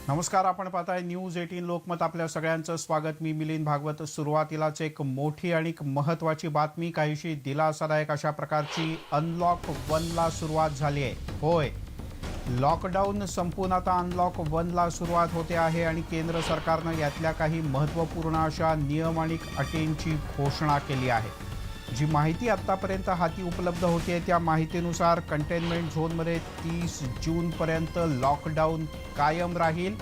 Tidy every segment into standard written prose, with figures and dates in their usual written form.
नमस्कार, आपण पाहताय न्यूज 18 लोकमत. आपल्या सगळ्यांचं स्वागत. मी मिलिंद भागवत. सुरुवातीलाच एक मोठी आणि महत्त्वाची बातमी, काहीशी दिलासादायक अशा प्रकारची. अनलॉक 1 ला सुरुवात झाली आहे. होय, लॉकडाऊन संपून आता अनलॉक 1 ला सुरुवात होते आहे आणि केंद्र सरकारनं यातल्या काही महत्त्वपूर्ण अशा नियम आणि अटींची घोषणा केली आहे. जी माहिती आत्तापर्यंत हाती उपलब्ध होती त्या माहितीनुसार कंटेनमेंट झोनमध्ये 30 जूनपर्यंत लॉकडाऊन कायम राहील.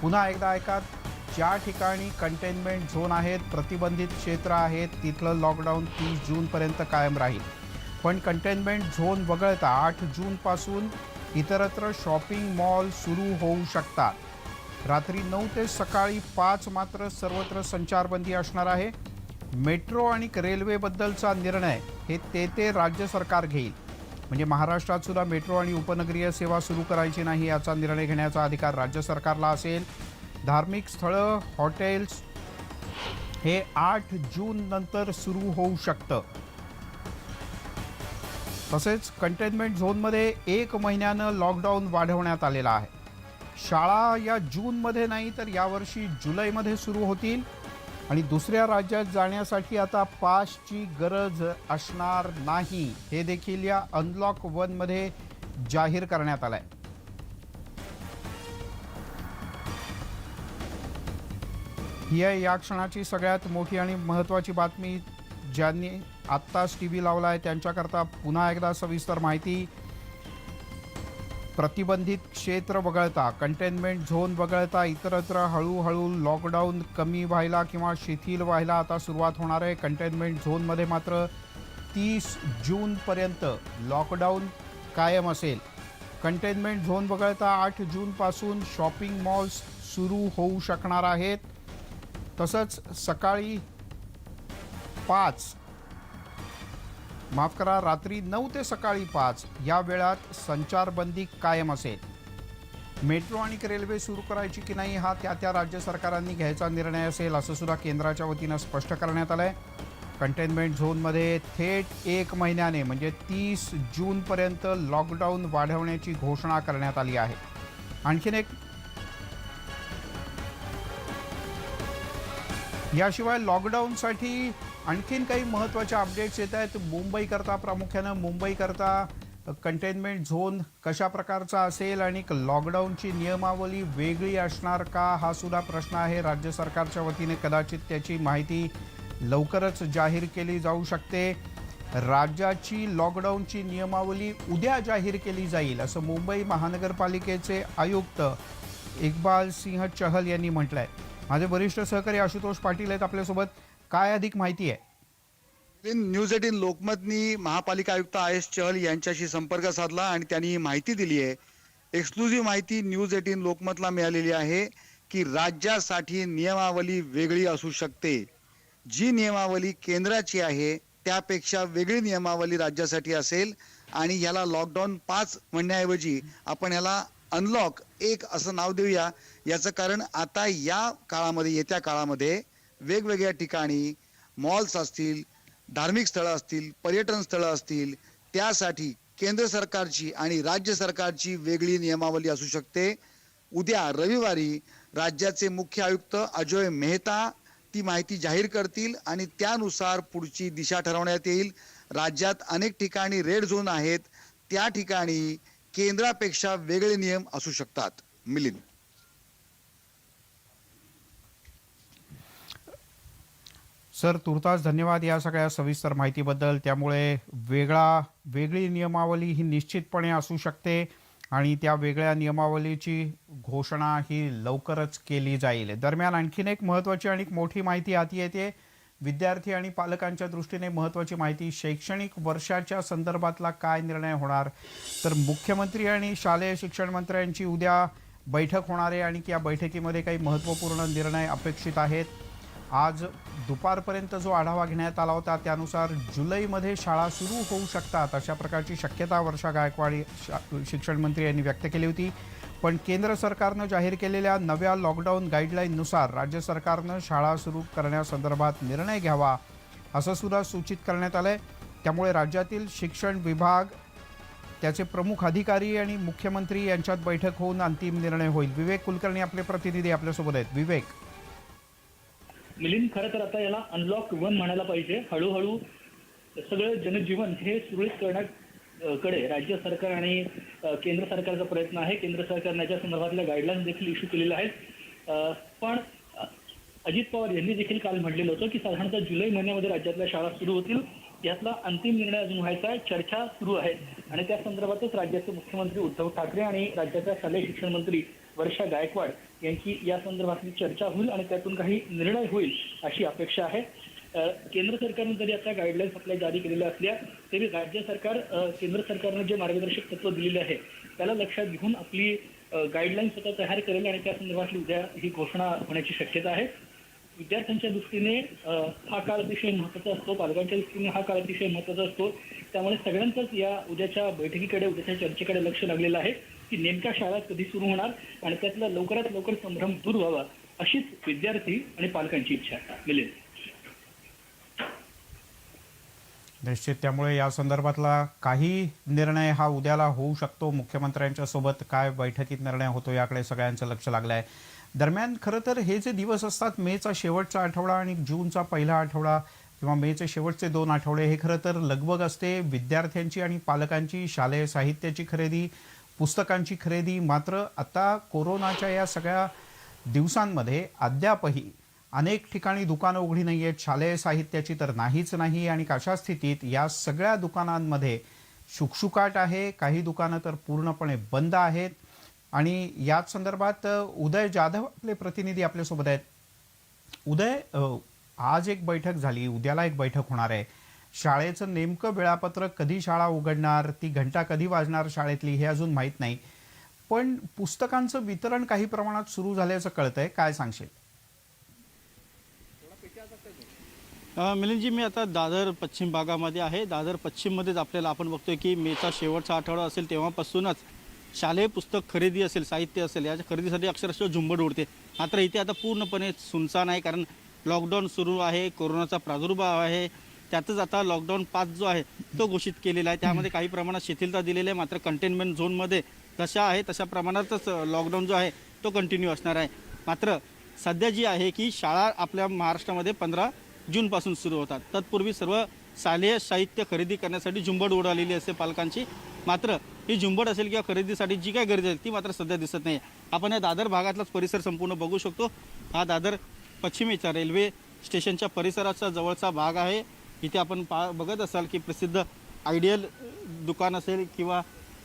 पुन्हा एकदा ऐका, ज्या ठिकाणी कंटेनमेंट झोन आहेत, प्रतिबंधित क्षेत्र आहेत, तिथलं लॉकडाऊन 30 जूनपर्यंत कायम राहील. पण कंटेनमेंट झोन वगळता 8 जूनपासून इतरत्र शॉपिंग मॉल सुरू होऊ शकतात. रात्री 9 ते सकाळी 5 मात्र सर्वत्र संचारबंदी असणार आहे. मेट्रो आणि रेल्वेबद्दलचा निर्णय हे ते राज्य सरकार घेईल. म्हणजे महाराष्ट्रात सुद्धा मेट्रो आणि उपनगरीय सेवा सुरू करायची नाही याचा निर्णय घेण्याचा अधिकार राज्य सरकारला असेल. धार्मिक स्थळं, हॉटेल्स हे 8 जून नंतर सुरू होऊ शकतं. तसेच कंटेनमेंट झोनमध्ये 1 महिन्यानं लॉकडाऊन वाढवण्यात आलेला आहे. शाळा या जूनमध्ये नाही तर यावर्षी जुलैमध्ये सुरू होतील आणि दुसऱ्या राज्यात जाण्यासाठी आता पासची गरज असणार नाही. हे देखील या अनलॉक 1 मध्ये जाहीर करण्यात आलंय. ही आहे या क्षणाची सगळ्यात मोठी आणि महत्त्वाची बातमी. ज्यांनी आत्ताच टीव्ही लावला आहे त्यांच्याकरता पुन्हा एकदा सविस्तर माहिती. प्रतिबंधित क्षेत्र वगळता, कंटेनमेंट झोन वगळता इतरत्र हळूहळू लॉकडाऊन कमी व्हायला किंवा शिथिल व्हायला आता सुरुवात होणार आहे. कंटेनमेंट झोनमध्ये मात्र 30 जूनपर्यंत लॉकडाऊन कायम असेल. कंटेनमेंट झोन वगळता 8 जूनपासून शॉपिंग मॉल्स सुरू होऊ शकणार आहेत. तसंच सकाळी 5 रात्री 9 ते सकाळी 5 या वेळात संचारबंदी कायम असेल. मेट्रो आणि रेल्वे सुरू करायची की नाही हा त्या राज्य सरकारांनी घ्यायचा निर्णय असेल, असं सुद्धा केंद्राच्या वतीनं स्पष्ट करण्यात आलं आहे. कंटेनमेंट झोनमध्ये थेट 1 महिन्याने म्हणजे 30 जूनपर्यंत लॉकडाऊन वाढवण्याची घोषणा करण्यात आली आहे. आणखीन एक, याशिवाय लॉकडाऊनसाठी आणखीन काही महत्त्वाचे अपडेट्स येत आहेत. मुंबईकरता, प्रामुख्यानं मुंबईकरता कंटेनमेंट झोन कशा प्रकारचा असेल आणि लॉकडाऊनची नियमावली वेगळी असणार का हा सुद्धा प्रश्न आहे. राज्य सरकारच्या वतीने कदाचित त्याची माहिती लवकरच जाहीर केली जाऊ शकते. राज्याची लॉकडाऊनची नियमावली उद्या जाहीर केली जाईल असं मुंबई महानगरपालिकेचे आयुक्त इक्बाल सिंह चहल यांनी म्हटलं आहे. माझे वरिष्ठ सहकारी आशुतोष पाटील आहेत आपल्यासोबत. काय अधिक माहिती आहे? न्यूज 18 लोकमतनी महापालिका आयुक्त आयएस चहल यांच्याशी संपर्क साधला आणि त्यांनी माहिती दिली आहे. एक्सक्लुझिव्ह माहिती न्यूज 18 लोकमतला मिळालेली आहे की राज्यासाठी नियमावली वेगळी असू शकते. जी नियमावली केंद्राची आहे त्यापेक्षा वेगळी नियमावली राज्यासाठी असेल आणि याला लॉकडाऊन 5 म्हणण्याऐवजी आपण याला अनलॉक 1 असं नाव देऊया. याचं कारण आता या काळामध्ये, येत्या काळामध्ये वेगवेगळ्या ठिकाणी मॉल्स असतील, धार्मिक स्थळं असतील, पर्यटन स्थळं असतील, त्यासाठी केंद्र सरकारची आणि राज्य सरकारची वेगळी नियमावली असू शकते. उद्या रविवारी राज्याचे मुख्य आयुक्त अजोय मेहता ती माहिती जाहीर करतील आणि त्यानुसार पुढची दिशा ठरवण्यात येईल. राज्यात अनेक ठिकाणी रेड झोन आहेत, त्या ठिकाणी केंद्रापेक्षा वेगळे नियम असू शकतात. मिलिंद. सर, तुर्तास धन्यवाद या सगळ्या सविस्तर माहितीबद्दल. त्यामुळे वेगळी नियमावली ही निश्चितपणे असू शकते आणि त्या वेगळ्या नियमावलीची घोषणा ही लवकरच केली जाईल. दरम्यान आणखीन एक महत्त्वाची आणि मोठी माहिती हाती येते. विद्यार्थी आणि पालकांच्या दृष्टीने महत्त्वाची माहिती. शैक्षणिक वर्षाच्या संदर्भातला काय निर्णय होणार, तर मुख्यमंत्री आणि शालेय शिक्षण मंत्र्यांची उद्या बैठक होणार आहे आणि या बैठकीमध्ये काही महत्त्वपूर्ण निर्णय अपेक्षित आहेत. आज दुपारपर्यंत जो आढावा घेण्यात आला होता त्यानुसार जुलैमध्ये शाळा सुरू होऊ शकतात अशा प्रकारची शक्यता वर्षा गायकवाड शिक्षण मंत्री यांनी व्यक्त केली होती. पण केंद्र सरकारनं जाहीर केलेल्या नव्या लॉकडाऊन गाईडलाईननुसार राज्य सरकारनं शाळा सुरू करण्यासंदर्भात निर्णय घ्यावा असं सुद्धा सूचित करण्यात आलं आहे. त्यामुळे राज्यातील शिक्षण विभाग त्याचे प्रमुख अधिकारी आणि मुख्यमंत्री यांच्यात बैठक होऊन अंतिम निर्णय होईल. विवेक कुलकर्णी आपले प्रतिनिधी आपल्यासोबत आहेत. विवेक, मिलिंद, खरं तर आता याला अनलॉक 1 म्हणायला पाहिजे. हळूहळू सगळं जनजीवन हे सुरळीत करण्याकडे राज्य सरकार आणि केंद्र सरकारचा प्रयत्न आहे. केंद्र सरकारने याच्या संदर्भातल्या गाईडलाईन्स देखील इश्यू केलेल्या आहेत. पण अजित पवार यांनी देखील काल म्हटलेलं होतं की साधारणतः जुलै महिन्यामध्ये राज्यातल्या शाळा सुरू होतील. यातला अंतिम निर्णय अजून व्हायचा आहे. चर्चा सुरू आहे आणि त्या संदर्भातच राज्याचे मुख्यमंत्री उद्धव ठाकरे आणि राज्याच्या शालेय शिक्षण मंत्री वर्षा गायकवाड यांची या संदर्भातली चर्चा होईल आणि त्यातून काही निर्णय होईल अशी अपेक्षा आहे. केंद्र सरकारने जरी आता गाईडलाईन्स आपल्या जारी केलेल्या असल्या तरी राज्य सरकार केंद्र सरकारने जे मार्गदर्शक तत्व दिलेले आहे त्याला लक्षात घेऊन आपली गाईडलाईन्स स्वतः तयार करेल आणि त्या संदर्भातली उद्या ही घोषणा होण्याची शक्यता आहे. विद्यार्थ्यांच्या दृष्टीने हा काळ अतिशय महत्त्वाचा असतो, पालकांच्या दृष्टीने हा काळ अतिशय महत्त्वाचा असतो. त्यामुळे सगळ्यांचंच या उद्याच्या बैठकीकडे, उद्याच्या चर्चेकडे लक्ष लागलेलं आहे की नेमक्या शाळा कधी सुरू होणार आणि त्यातला लवकरात लवकर संभ्रम दूर व्हावा अशीच विद्यार्थी आणि पालकांची इच्छा आहे. मिलिंद, निश्चित त्यामुळे या संदर्भातला काही निर्णय हा उद्याला होऊ शकतो. मुख्यमंत्र्यांच्या सोबत काय बैठकीत निर्णय होतो याकडे सगळ्यांचं लक्ष लागलं आहे. दरम्यान खरं तर हे जे दिवस असतात, मेचा शेवटचा आठवडा आणि जूनचा पहिला आठवडा किंवा मेचे शेवटचे 2 आठवडे, हे खरं तर लगबग असते विद्यार्थ्यांची आणि पालकांची. शालेय साहित्याची खरेदी, पुस्तकांची खरेदी. मात्र आता कोरोनाच्या या सगळ्या दिवसांमध्ये अद्यापही अनेक ठिकाणी दुकानं उघडी नाही आहेत. शालेय साहित्याची तर नाहीच नाही आणि अशा स्थितीत या सगळ्या दुकानांमध्ये शुकशुकाट आहे. काही दुकानं तर पूर्णपणे बंद आहेत. आणि याच संदर्भात उदय जाधव आपले प्रतिनिधी आपल्यासोबत आहेत. उदय, आज एक बैठक झाली, उद्याला एक बैठक होणार आहे. शाळेचं नेमकं वेळापत्रक, कधी शाळा उघडणार, ती घंटा कधी वाजणार शाळेतली, हे अजून माहीत नाही. पण पुस्तकांचं वितरण काही प्रमाणात सुरू झाल्याचं कळतंय. काय सांगशील? मिलिंदजी, मी आता दादर पश्चिम भागामध्ये आहे. दादर पश्चिममध्येच आपल्याला आपण बघतोय की मेचा शेवटचा आठवडा असेल तेव्हापासूनच शालेय पुस्तक खरेदी असेल, साहित्य असेल, याच्या खरेदीसाठी अक्षरशः झुंबड उडते. मात्र इथे आता पूर्णपणे सुनसान आहे, कारण लॉकडाऊन सुरू आहे, कोरोनाचा प्रादुर्भाव आहे. त्यातच आता लॉकडाऊन 5 जो आहे तो घोषित केलेला आहे. त्यामध्ये काही प्रमाणात शिथिलता दिलेली आहे. मात्र कंटेनमेंट झोनमध्ये जशा आहे तशा प्रमाणातच लॉकडाऊन जो आहे तो कंटिन्यू असणार आहे. मात्र सध्या जी आहे की शाळा आपल्या महाराष्ट्रामध्ये 15 जूनपासून सुरू होतात. तत्पूर्वी सर्व शालेय साहित्य खरेदी करण्यासाठी झुंबड उडालेली असते पालकांची. मात्र ही झुंबड असेल किंवा खरेदीसाठी जी काय गरज आहे ती मात्र सध्या दिसत नाही. आपण या दादर भागातलाच परिसर संपूर्ण बघू शकतो. हा दादर पश्चिमेचा रेल्वे स्टेशनच्या परिसराचा जवळचा भाग आहे. इथे आपण बघत असाल की प्रसिद्ध आयडियल दुकान असेल किंवा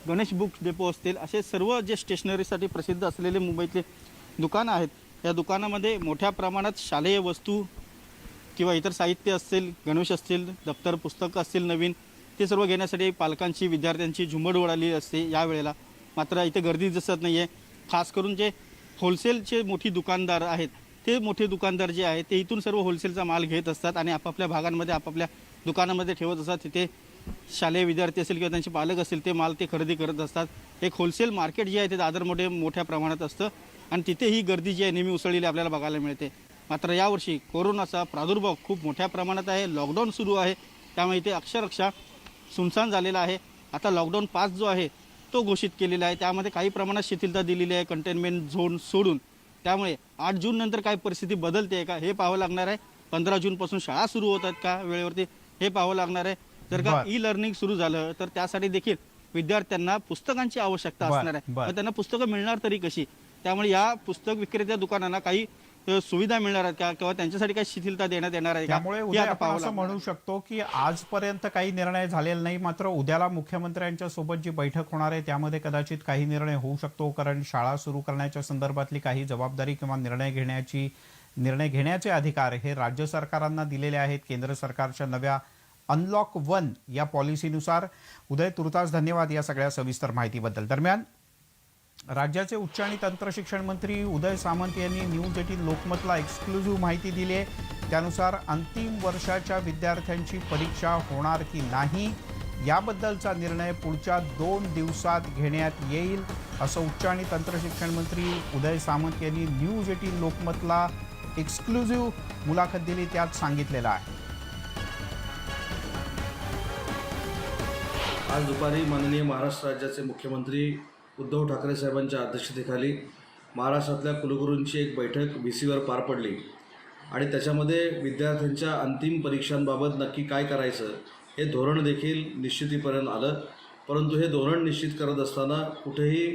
गणेश बुक डेपो असतील, असे सर्व जे स्टेशनरीसाठी प्रसिद्ध असलेले मुंबईतले दुकानं आहेत, या दुकानामध्ये मोठ्या प्रमाणात शालेय वस्तू किंवा इतर साहित्य असतील, गणवेश असतील, दप्तर पुस्तकं असतील नवीन, ते सर्व घेण्यासाठी पालकांची, विद्यार्थ्यांची झुंबड उडालेली असते यावेळेला. मात्र इथे गर्दी दिसत नाही आहे. खास करून जे होलसेलचे मोठी दुकानदार आहेत, ते मोठे दुकानदार जे आहेत ते इथून सर्व होलसेलचा माल घेत असतात आणि आपापल्या भागांमध्ये आपापल्या दुकानामध्ये ठेवत असतात. तिथे शालेय विद्यार्थी असेल किंवा त्यांचे पालक असतील ते माल ते खरेदी करत असतात. एक होलसेल मार्केट जे आहे ते दादरमध्ये मोठ्या प्रमाणात असतं आणि तिथे ही गर्दी जी आहे नेहमी उसळलेली आपल्याला बघायला मिळते. मात्र यावर्षी कोरोनाचा प्रादुर्भाव खूप मोठ्या प्रमाणात आहे. लॉकडाऊन सुरू आहे, त्यामुळे इथे अक्षरशः सुनसान झालेला आहे. आता लॉकडाऊन 5 जो आहे तो घोषित केलेला आहे. त्यामध्ये काही प्रमाणात शिथिलता दिलेली आहे कंटेनमेंट झोन सोडून. त्यामुळे 8 जून नंतर काय परिस्थिती बदलते का हे पाहावं लागणार आहे. 15 जूनपासून शाळा सुरू होतात का वेळेवरती हे पाहावं लागणार आहे. जर का ई लर्निंग सुरू झालं तर त्यासाठी देखील विद्यार्थ्यांना पुस्तकांची आवश्यकता असणार आहे. मग त्यांना पुस्तकं मिळणार तरी कशी? त्यामुळे या पुस्तक विक्रेत्या दुकानांना काही सुविधा मिळणार आहेत का किंवा त्यांच्यासाठी काही शिथिलता देण्यात येणार आहे का? त्यामुळे उद्या आपण असं म्हणू शकतो की आजपर्यंत काही निर्णय झालेला नाही. मात्र उद्याला मुख्यमंत्र्यांच्या सोबत जी बैठक होणार आहे त्यामध्ये कदाचित काही निर्णय होऊ शकतो. कारण शाळा सुरू करण्याच्या संदर्भातली काही जबाबदारी किंवा निर्णय घेण्याचे अधिकार हे राज्य सरकारांना दिलेले आहेत केंद्र सरकारच्या नव्या अनलॉक 1 या पॉलिसीनुसार. उदय, तुर्तास धन्यवाद या सगळ्या सविस्तर माहितीबद्दल. दरम्यान राज्याचे उच्च आणि तंत्रशिक्षण मंत्री उदय सामंत यांनी न्यूज 18 लोकमतला एक्सक्लुझिव्ह माहिती दिली आहे. त्यानुसार अंतिम वर्षाच्या विद्यार्थ्यांची परीक्षा होणार की नाही याबद्दलचा निर्णय पुढच्या 2 दिवसात घेण्यात येईल, असं उच्च आणि तंत्रशिक्षण मंत्री उदय सामंत यांनी न्यूज 18 लोकमतला एक्सक्लुझिव्ह मुलाखत दिली त्यात सांगितलेलं आहे. आज दुपारी माननीय महाराष्ट्र राज्याचे मुख्यमंत्री उद्धव ठाकरे साहेबांच्या अध्यक्षतेखाली महाराष्ट्रातल्या कुलगुरूंची एक बैठक VCवर पार पडली आणि त्याच्यामध्ये विद्यार्थ्यांच्या अंतिम परीक्षांबाबत नक्की काय करायचं हे धोरण देखील निश्चितीपर्यंत आलं. परंतु हे धोरण निश्चित करत असताना कुठेही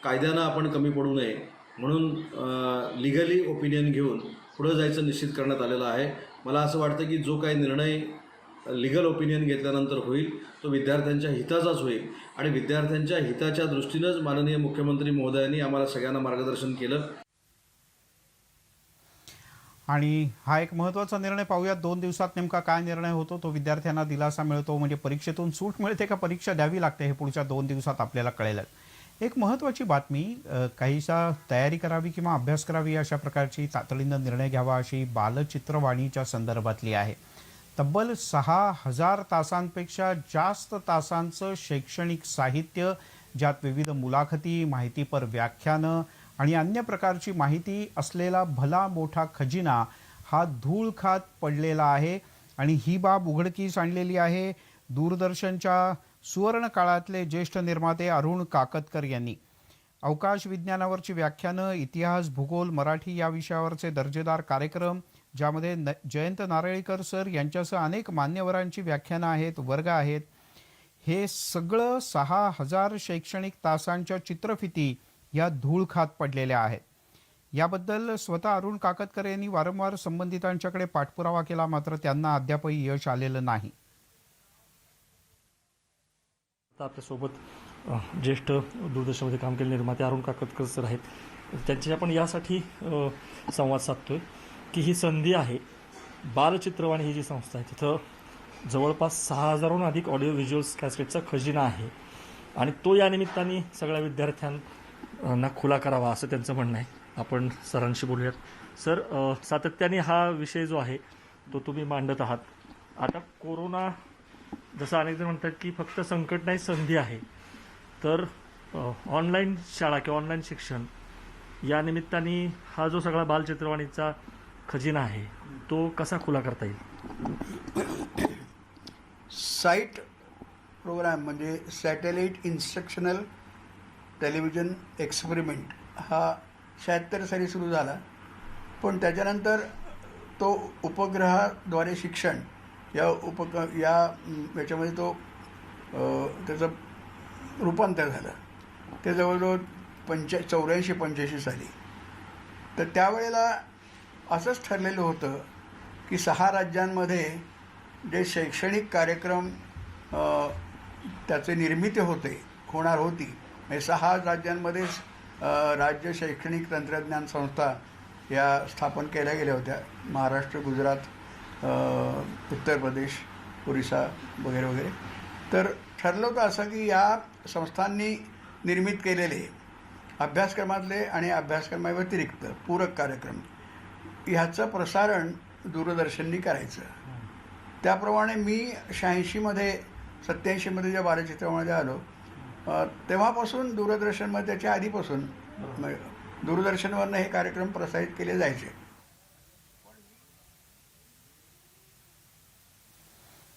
कायद्यानं आपण कमी पडू नये म्हणून लिगली ओपिनियन घेऊन पुढं जायचं निश्चित करण्यात आलेलं आहे. मला असं वाटतं की जो काही निर्णय लिगल ओपिनियन घेतल्यानंतर होईल तो विद्यार्थ्यांच्या हिताचाच होईल आणि विद्यार्थ्यांच्या हिताच्या दृष्टीनंच माननीय मुख्यमंत्री महोदयांनी आम्हाला सगळ्यांना मार्गदर्शन केलं. आणि हा एक महत्त्वाचा निर्णय पाहूयात. 2 दिवसात नेमका काय निर्णय होतो, तो विद्यार्थ्यांना दिलासा मिळतो म्हणजे परीक्षेतून सूट मिळते का परीक्षा द्यावी लागते हे पुढच्या 2 दिवसात आपल्याला कळेल. एक महत्त्वाची बातमी, काहीसा तयारी करावी किंवा अभ्यास करावी अशा प्रकारची तातडीनं निर्णय घ्यावा अशी बालचित्रवाणीच्या संदर्भातली आहे. तब्बल 6000 तासांपेक्षा जास्त तासांचं शैक्षणिक साहित्य, ज्यात विविध मुलाखती, माहितीपर व्याख्यानं आणि अन्य प्रकारची माहिती असलेला भला मोठा खजिना हा धूळ खात पडलेला आहे. आणि ही बाब उघडकीस आणलेली आहे दूरदर्शनच्या सुवर्ण काळातले ज्येष्ठ निर्माते अरुण काकतकर यांनी. अवकाश विज्ञानावरची व्याख्यानं, इतिहास, भूगोल, मराठी या विषयावरचे दर्जेदार कार्यक्रम, ज्यामध्ये जयंत नारळीकर सर यांच्यासह अनेक मान्यवरांची व्याख्यानं आहेत, वर्ग आहेत, हे सगळं 6000 शैक्षणिक तासांच्या चित्रफिती या धूळ खात पडलेल्या आहेत. याबद्दल स्वतः अरुण काकतकर यांनी वारंवार संबंधितांच्याकडे पाठपुरावा केला, मात्र त्यांना अद्यापही यश आलेलं नाही. आपल्यासोबत ज्येष्ठ दूरदर्शनमध्ये काम केलेले निर्माते अरुण काकतकर सर आहेत. त्यांची आपण यासाठी संवाद साधतोय की ही संधी आहे. बालचित्रवाणी ही जी संस्था आहे तिथं जवळपास 6000हून अधिक ऑडिओ व्हिज्युअल्स कॅसेटचा खजिना आहे आणि तो या निमित्ताने सगळ्या विद्यार्थ्यांना खुला करावा असं त्यांचं म्हणणं आहे. आपण सरांशी बोलूयात. सर, सातत्याने हा विषय जो आहे तो तुम्ही मांडत आहात. आता कोरोना, जसं अनेक जण म्हणतात की फक्त संकट नाही संधी आहे, तर ऑनलाईन शाळा किंवा ऑनलाईन शिक्षण या निमित्ताने हा जो सगळा बालचित्रवाणीचा खजिना आहे तो कसा खुला करता येईल? साईट प्रोग्राम म्हणजे सॅटेलाईट इन्स्ट्रक्शनल टेलिव्हिजन एक्सपेरिमेंट हा 76 साली सुरू झाला, पण त्याच्यानंतर तो उपग्रहाद्वारे शिक्षण याच्यामध्ये तो त्याचं रूपांतर झालं. ते जवळजवळ 84-85 साली. तर त्यावेळेला असंच ठरलेलं होतं की 6 राज्यांमध्ये जे शैक्षणिक कार्यक्रम त्याचे निर्मिती होणार होती, म्हणजे 6 राज्यांमध्ये राज्य शैक्षणिक तंत्रज्ञान संस्था या स्थापन केल्या गेल्या होत्या. महाराष्ट्र, गुजरात, उत्तर प्रदेश, ओरिसा वगैरे वगैरे. तर ठरलं होतं असं की या संस्थांनी निर्मित केलेले अभ्यासक्रमातले आणि अभ्यासक्रमाव्यतिरिक्त पूरक कार्यक्रम ह्याचं प्रसारण दूरदर्शननी करायचं. त्याप्रमाणे मी 87मध्ये ज्या बालचित्रवाणीमध्ये आलो तेव्हापासून दूरदर्शनमध्ये, त्याच्या आधीपासून दूरदर्शनवरनं हे कार्यक्रम प्रसारित केले जायचे.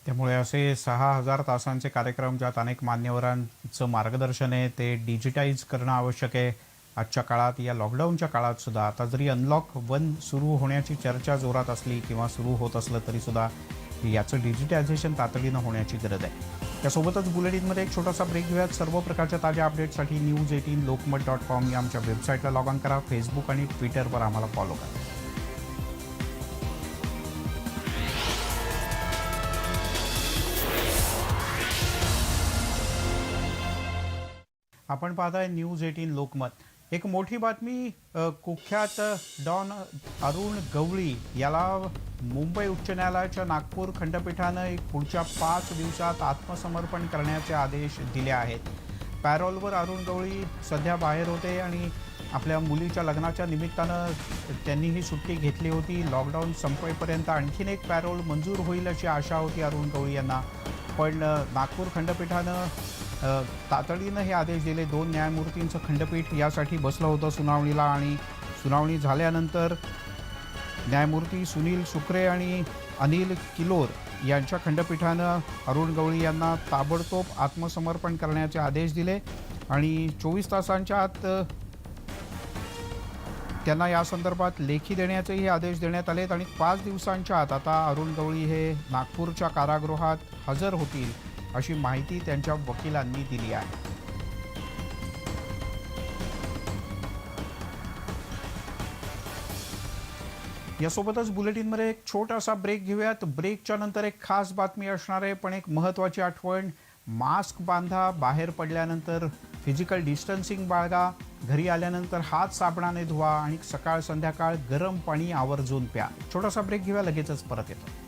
त्यामुळे असे 6000 तासांचे कार्यक्रम, ज्यात अनेक मान्यवरांचं मार्गदर्शन आहे, ते डिजिटाईज करणं आवश्यक आहे. आजच्या काळात, या लॉकडाऊनच्या काळात सुद्धा, आता जरी अनलॉक 1 सुरू होण्याची चर्चा जोरात असली किंवा सुरू होत असलं तरीसुद्धा याचं डिजिटायझेशन तातडीनं होण्याची गरज आहे. त्यासोबतच बुलेटिनमध्ये एक छोटासा ब्रेक घेऊयात. सर्व प्रकारच्या ताज्या अपडेट्ससाठी news18lokmat.com या आमच्या वेबसाईटला लॉग ऑन करा. फेसबुक आणि ट्विटरवर आम्हाला फॉलो करा. आपण पाहताय News18 लोकमत. एक मोठी बातमी, कुख्यात डॉन अरुण गवळी याला मुंबई उच्च न्यायालयाच्या नागपूर खंडपीठानं पुढच्या 5 दिवसात आत्मसमर्पण करण्याचे आदेश दिले आहेत. पॅरोलवर अरुण गवळी सध्या बाहेर होते आणि आपल्या मुलीच्या लग्नाच्या निमित्तानं त्यांनी ही सुट्टी घेतली होती. लॉकडाऊन संपेपर्यंत आणखीन एक पॅरोल मंजूर होईल अशी आशा होती अरुण गवळी यांना, पण नागपूर खंडपीठानं तातडीनं हे आदेश दिले. 2 न्यायमूर्तींचं खंडपीठ यासाठी बसलं होतं सुनावणीला आणि सुनावणी झाल्यानंतर न्यायमूर्ती सुनील सुक्रे आणि अनिल किलोर यांच्या खंडपीठानं अरुण गवळी यांना ताबडतोब आत्मसमर्पण करण्याचे आदेश दिले आणि 24 तासांच्या आत त्यांना या संदर्भात लेखी देण्याचेही आदेश देण्यात आलेत आणि 5 दिवसांच्या आत आता अरुण गवळी हे नागपूरच्या कारागृहात हजर होतील अशी माहिती त्यांच्या वकिलांनी दिली आहे. यासोबतच बुलेटिनमध्ये एक छोटासा ब्रेक घेऊयात. ब्रेकच्या नंतर एक खास बातमी असणार आहे, पण एक महत्त्वाची आठवण. मास्क बांधा, बाहेर पडल्यानंतर फिजिकल डिस्टन्सिंग बाळगा, घरी आल्यानंतर हात साबणाने धुवा आणि सकाळ संध्याकाळ गरम पाणी आवर्जून प्या. छोटासा ब्रेक घेऊया, लगेचच परत येतो.